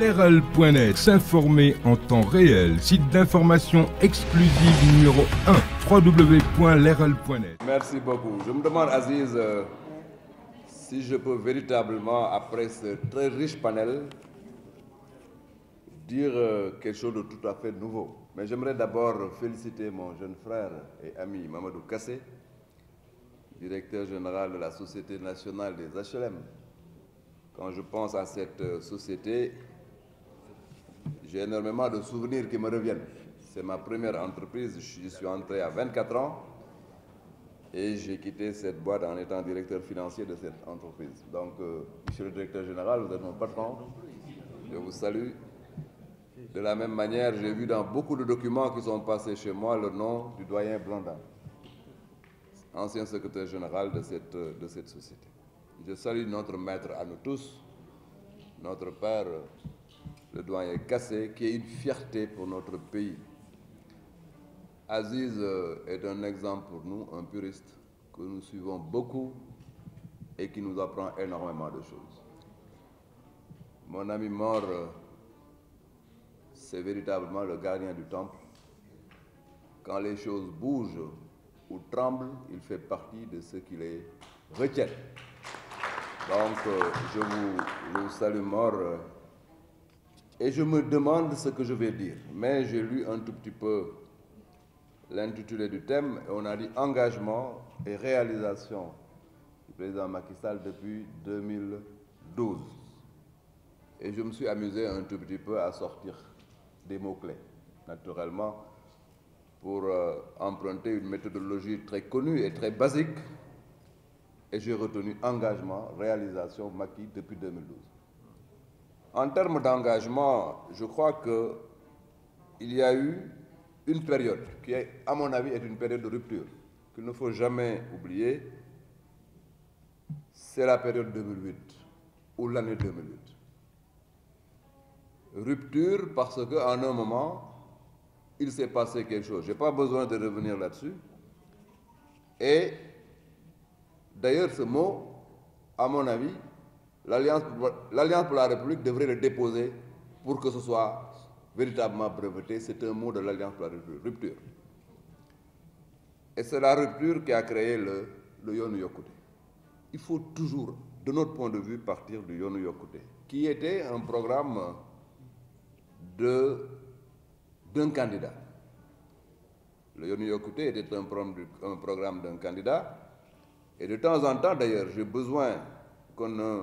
Leral.net, s'informer en temps réel. Site d'information exclusive numéro 1, www.leral.net. Merci beaucoup. Je me demande, Aziz, si je peux véritablement, après ce très riche panel, dire quelque chose de tout à fait nouveau. Mais j'aimerais d'abord féliciter mon jeune frère et ami Mamadou Kassé, directeur général de la Société nationale des HLM. Quand je pense à cette société, j'ai énormément de souvenirs qui me reviennent. C'est ma première entreprise, je suis entré à 24 ans et j'ai quitté cette boîte en étant directeur financier de cette entreprise. Donc, monsieur le directeur général, vous êtes mon patron, je vous salue. De la même manière, j'ai vu dans beaucoup de documents qui sont passés chez moi le nom du doyen Blondin, ancien secrétaire général de cette société. Je salue notre maître à nous tous, notre père, le doyen Kassé, qui est une fierté pour notre pays. Aziz est un exemple pour nous, un puriste que nous suivons beaucoup et qui nous apprend énormément de choses. Mon ami Mor, c'est véritablement le gardien du temple. Quand les choses bougent ou tremblent, il fait partie de ceux qui les retiennent. Donc, je vous salue, Mor, et je me demande ce que je vais dire. Mais j'ai lu un tout petit peu l'intitulé du thème et on a dit engagement et réalisation du président Macky Sall depuis 2012. Et je me suis amusé un tout petit peu à sortir des mots-clés, naturellement, pour emprunter une méthodologie très connue et très basique. Et j'ai retenu engagement, réalisation, Macky depuis 2012. En termes d'engagement, je crois qu'il y a eu une période qui, à mon avis, est une période de rupture, qu'il ne faut jamais oublier. C'est la période 2008 ou l'année 2008. Rupture parce qu'à un moment, il s'est passé quelque chose. Je n'ai pas besoin de revenir là-dessus. Et d'ailleurs, ce mot, à mon avis, l'Alliance pour la République devrait le déposer pour que ce soit véritablement breveté. C'est un mot de l'Alliance pour la République, rupture. Et c'est la rupture qui a créé le Yoonu Yokkute. Il faut toujours, de notre point de vue, partir du Yoonu Yokkute, qui était un programme d'un candidat. Le Yoonu Yokkute était un programme d'un candidat. Et de temps en temps, d'ailleurs, j'ai besoin qu'on ne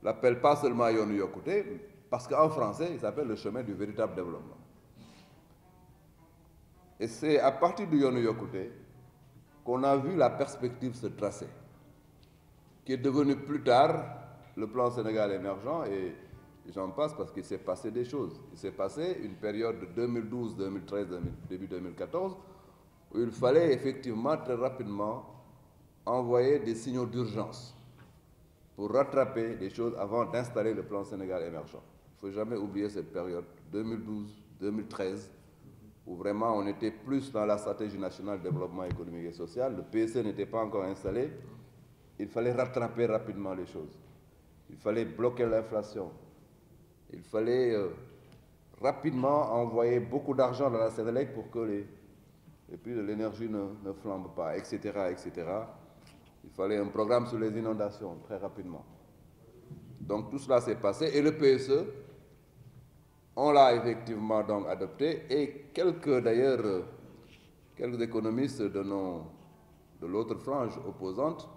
l'appelle pas seulement Yoonu Yokkute, parce qu'en français, il s'appelle le chemin du véritable développement. Et c'est à partir du Yoonu Yokkute qu'on a vu la perspective se tracer, qui est devenu plus tard le plan Sénégal émergent, et j'en passe parce qu'il s'est passé des choses. Il s'est passé une période de 2012, 2013, début 2014, où il fallait effectivement très rapidement envoyer des signaux d'urgence pour rattraper des choses avant d'installer le plan Sénégal émergent. Il ne faut jamais oublier cette période 2012-2013 où vraiment on était plus dans la stratégie nationale de développement économique et social. Le PSE n'était pas encore installé. Il fallait rattraper rapidement les choses. Il fallait bloquer l'inflation. Il fallait rapidement envoyer beaucoup d'argent dans la Sénélec pour que les prix de l'énergie ne flambent pas, etc., etc. Il fallait un programme sur les inondations très rapidement. Donc tout cela s'est passé et le PSE, on l'a effectivement donc adopté et quelques économistes de l'autre frange opposante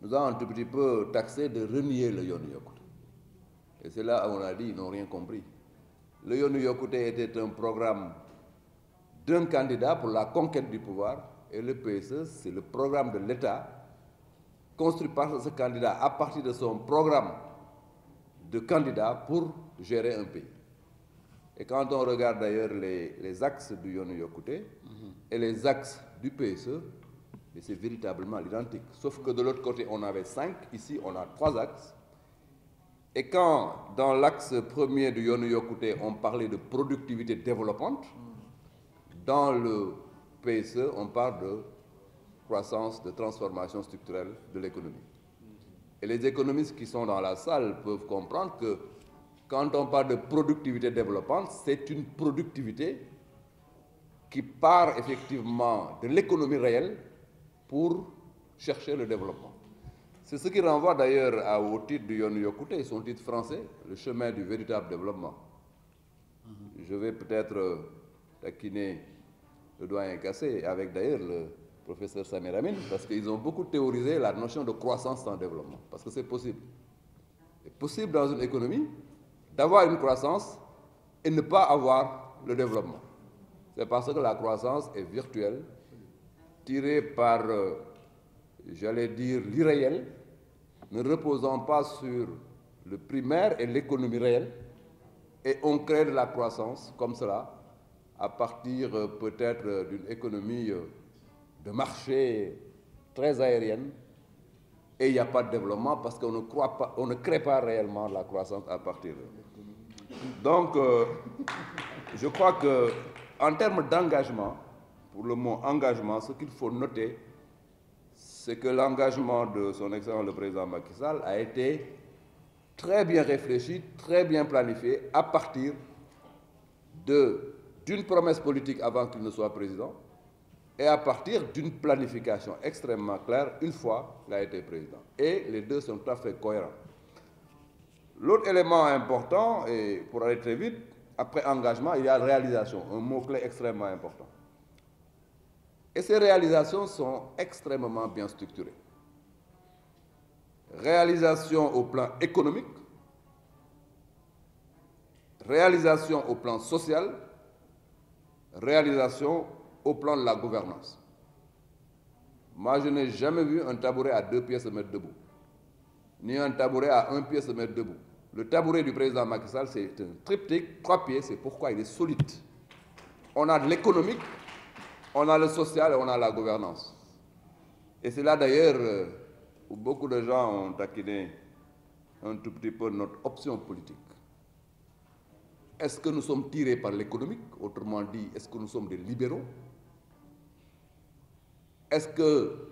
nous ont un tout petit peu taxé de renier le Yoonu Yokkute. Et c'est là où on a dit ils n'ont rien compris. Le Yoonu Yokkute était un programme d'un candidat pour la conquête du pouvoir. Et le PSE, c'est le programme de l'État construit par ce candidat à partir de son programme de candidat pour gérer un pays. Et quand on regarde d'ailleurs les axes du Yoonu Yokkute et les axes du PSE, c'est véritablement l'identique. Sauf que de l'autre côté, on avait 5, ici on a 3 axes. Et quand dans l'axe premier du Yoonu Yokkute, on parlait de productivité développante, dans le PSE, on parle de croissance, de transformation structurelle de l'économie. Et les économistes qui sont dans la salle peuvent comprendre que quand on parle de productivité développante, c'est une productivité qui part effectivement de l'économie réelle pour chercher le développement. C'est ce qui renvoie d'ailleurs au titre du Yoonu Yokkute, son titre français, le chemin du véritable développement. Je vais peut-être taquiner le doyen Kassé, avec d'ailleurs le professeur Samir Amin, parce qu'ils ont beaucoup théorisé la notion de croissance sans développement, parce que c'est possible. C'est possible dans une économie d'avoir une croissance et ne pas avoir le développement. C'est parce que la croissance est virtuelle, tirée par, j'allais dire, l'irréel, ne reposant pas sur le primaire et l'économie réelle, et on crée de la croissance comme cela, à partir peut-être d'une économie de marché très aérienne, et il n'y a pas de développement parce qu'on ne crée pas réellement la croissance à partir de. Donc, je crois qu'en termes d'engagement, pour le mot engagement, ce qu'il faut noter, c'est que l'engagement de son Excellence le Président Macky Sall a été très bien réfléchi, très bien planifié, à partir d'une promesse politique avant qu'il ne soit président, et à partir d'une planification extrêmement claire une fois qu'il a été président. Et les deux sont tout à fait cohérents. L'autre élément important, et pour aller très vite, après engagement, il y a réalisation, un mot-clé extrêmement important. Et ces réalisations sont extrêmement bien structurées. Réalisation au plan économique, réalisation au plan social, réalisation au plan de la gouvernance. Moi, je n'ai jamais vu un tabouret à 2 pieds se mettre debout, ni un tabouret à 1 pied se mettre debout. Le tabouret du président Macky Sall, c'est un triptyque, 3 pieds, c'est pourquoi il est solide. On a de l'économique, on a le social et on a la gouvernance. Et c'est là d'ailleurs où beaucoup de gens ont taquiné un tout petit peu notre option politique. Est-ce que nous sommes tirés par l'économique? Autrement dit, est-ce que nous sommes des libéraux? Est-ce que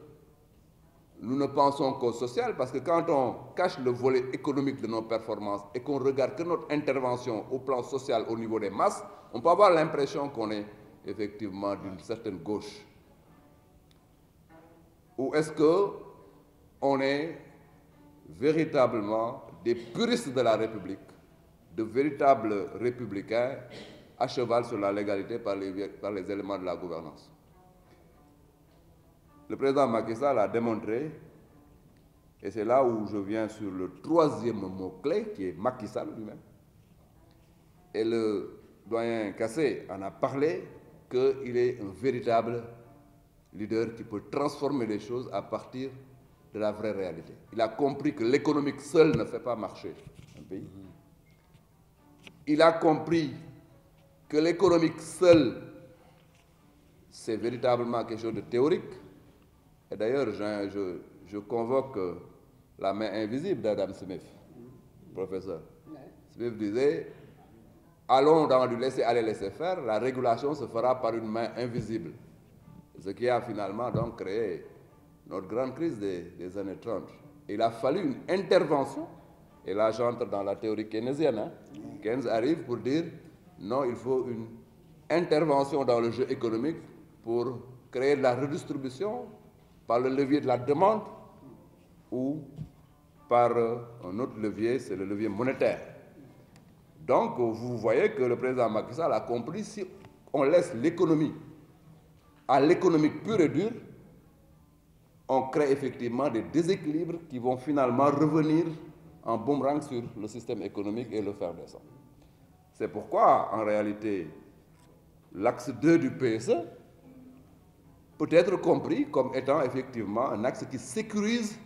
nous ne pensons qu'au social? Parce que quand on cache le volet économique de nos performances et qu'on regarde que notre intervention au plan social au niveau des masses, on peut avoir l'impression qu'on est effectivement d'une certaine gauche. Ou est-ce qu'on est véritablement des puristes de la République, de véritables républicains à cheval sur la légalité par les éléments de la gouvernance? Le président Macky Sall a démontré, et c'est là où je viens sur le troisième mot-clé, qui est Macky Sall lui-même, et le doyen Kassé en a parlé, qu'il est un véritable leader qui peut transformer les choses à partir de la vraie réalité. Il a compris que l'économique seul ne fait pas marcher un pays. Il a compris que l'économique seul, c'est véritablement quelque chose de théorique. Et d'ailleurs, je convoque la main invisible d'Adam Smith, professeur. Smith disait, allons dans du laisser-aller, laisser-faire, la régulation se fera par une main invisible. Ce qui a finalement donc créé notre grande crise des années 30. Il a fallu une intervention, et là j'entre dans la théorie keynésienne. Hein. Keynes arrive pour dire, non, il faut une intervention dans le jeu économique pour créer de la redistribution par le levier de la demande ou par un autre levier, c'est le levier monétaire. Donc, vous voyez que le président Macky Sall a compris, si on laisse l'économie à l'économique pure et dure, on crée effectivement des déséquilibres qui vont finalement revenir en boomerang sur le système économique et le faire descendre. C'est pourquoi, en réalité, l'axe 2 du PSE peut être compris comme étant effectivement un axe qui sécurise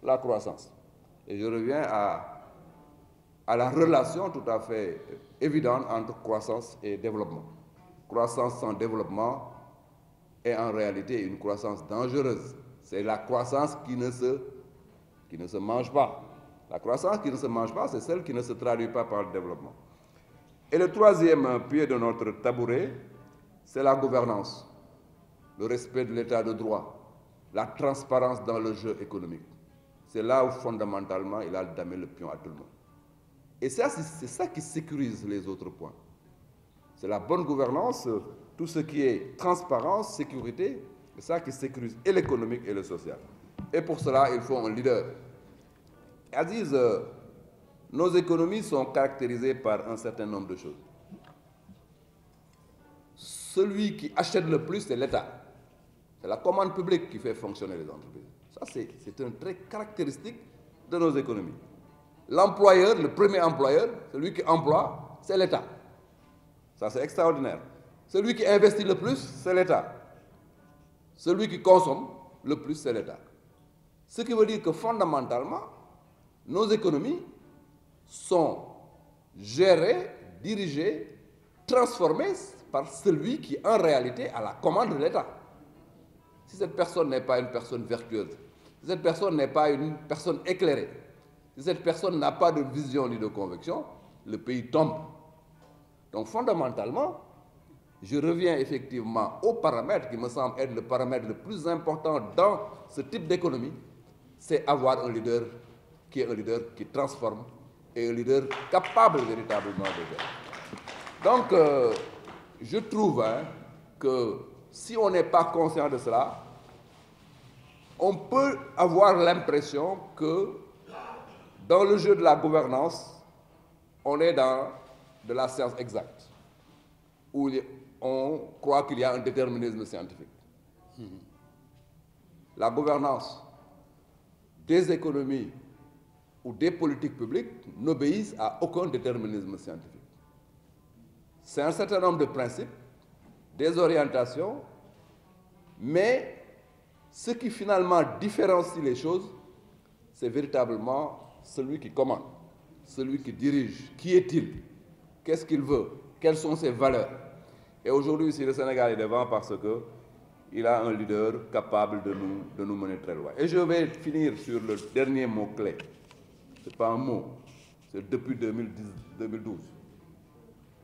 la croissance. Et je reviens à la relation tout à fait évidente entre croissance et développement. Croissance sans développement est en réalité une croissance dangereuse. C'est la croissance qui ne se mange pas. La croissance qui ne se mange pas, c'est celle qui ne se traduit pas par le développement. Et le troisième pied de notre tabouret, c'est la gouvernance, le respect de l'état de droit, la transparence dans le jeu économique. C'est là où fondamentalement il a damé le pion à tout le monde. Et ça, c'est ça qui sécurise les autres points. C'est la bonne gouvernance, tout ce qui est transparence, sécurité, c'est ça qui sécurise et l'économique et le social. Et pour cela, il faut un leader. Aziz, nos économies sont caractérisées par un certain nombre de choses. Celui qui achète le plus, c'est l'État. C'est la commande publique qui fait fonctionner les entreprises. Ça, c'est un trait caractéristique de nos économies. L'employeur, le premier employeur, celui qui emploie, c'est l'État. Ça, c'est extraordinaire. Celui qui investit le plus, c'est l'État. Celui qui consomme le plus, c'est l'État. Ce qui veut dire que fondamentalement, nos économies sont gérées, dirigées, transformées par celui qui, en réalité, a la commande de l'État. Si cette personne n'est pas une personne vertueuse, si cette personne n'est pas une personne éclairée, si cette personne n'a pas de vision ni de conviction, le pays tombe. Donc fondamentalement, je reviens effectivement au paramètre qui me semble être le paramètre le plus important dans ce type d'économie, c'est avoir un leader qui est un leader qui transforme et un leader capable véritablement de faire. Donc, je trouve que si on n'est pas conscient de cela, on peut avoir l'impression que dans le jeu de la gouvernance, on est dans de la science exacte, où on croit qu'il y a un déterminisme scientifique. La gouvernance des économies ou des politiques publiques n'obéissent à aucun déterminisme scientifique. C'est un certain nombre de principes, des orientations, mais ce qui finalement différencie les choses, c'est véritablement celui qui commande, celui qui dirige. Qui est-il? Qu'est-ce qu'il veut? Quelles sont ses valeurs? Et aujourd'hui, si le Sénégal est devant parce qu'il a un leader capable de nous mener très loin. Et je vais finir sur le dernier mot-clé. Ce n'est pas un mot, c'est depuis 2012.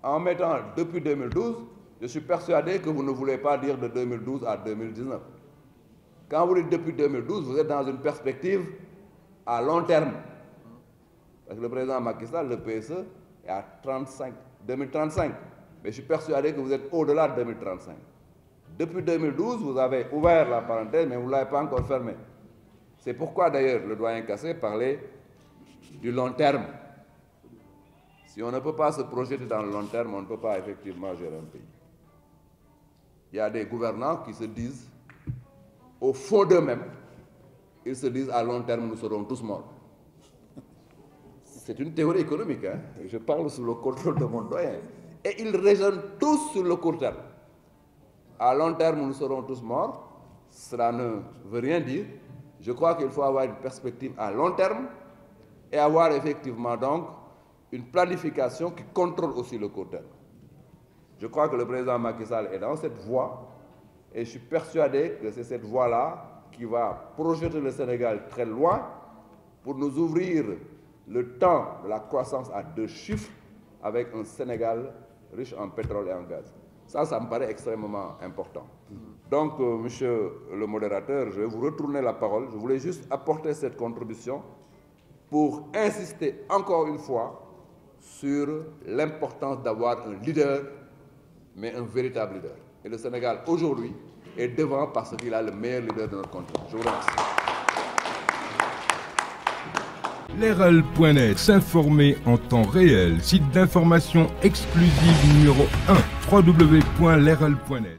En mettant depuis 2012, je suis persuadé que vous ne voulez pas dire de 2012 à 2019. Quand vous dites depuis 2012, vous êtes dans une perspective à long terme. Parce que le président Macky Sall, le PSE, est à 2035. Mais je suis persuadé que vous êtes au-delà de 2035. Depuis 2012, vous avez ouvert la parenthèse, mais vous ne l'avez pas encore fermée. C'est pourquoi d'ailleurs le doyen Kassé parlait du long terme. Si on ne peut pas se projeter dans le long terme, on ne peut pas effectivement gérer un pays. Il y a des gouvernants qui se disent, au fond d'eux-mêmes, ils se disent à long terme, nous serons tous morts. C'est une théorie économique, hein? Je parle sous le contrôle de mon doyen. Et ils raisonnent tous sur le court terme. À long terme, nous serons tous morts. Cela ne veut rien dire. Je crois qu'il faut avoir une perspective à long terme et avoir effectivement donc une planification qui contrôle aussi le court terme. Je crois que le président Macky Sall est dans cette voie et je suis persuadé que c'est cette voie-là qui va projeter le Sénégal très loin pour nous ouvrir le temps de la croissance à 2 chiffres avec un Sénégal riche en pétrole et en gaz. Ça me paraît extrêmement important. Donc, monsieur le modérateur, je vais vous retourner la parole. Je voulais juste apporter cette contribution pour insister encore une fois sur l'importance d'avoir un leader, mais un véritable leader. Et le Sénégal, aujourd'hui, est devant parce qu'il a le meilleur leader de notre continent. Je vous remercie. Leral.net, s'informer en temps réel, site d'information exclusive numéro 1, www.leral.net.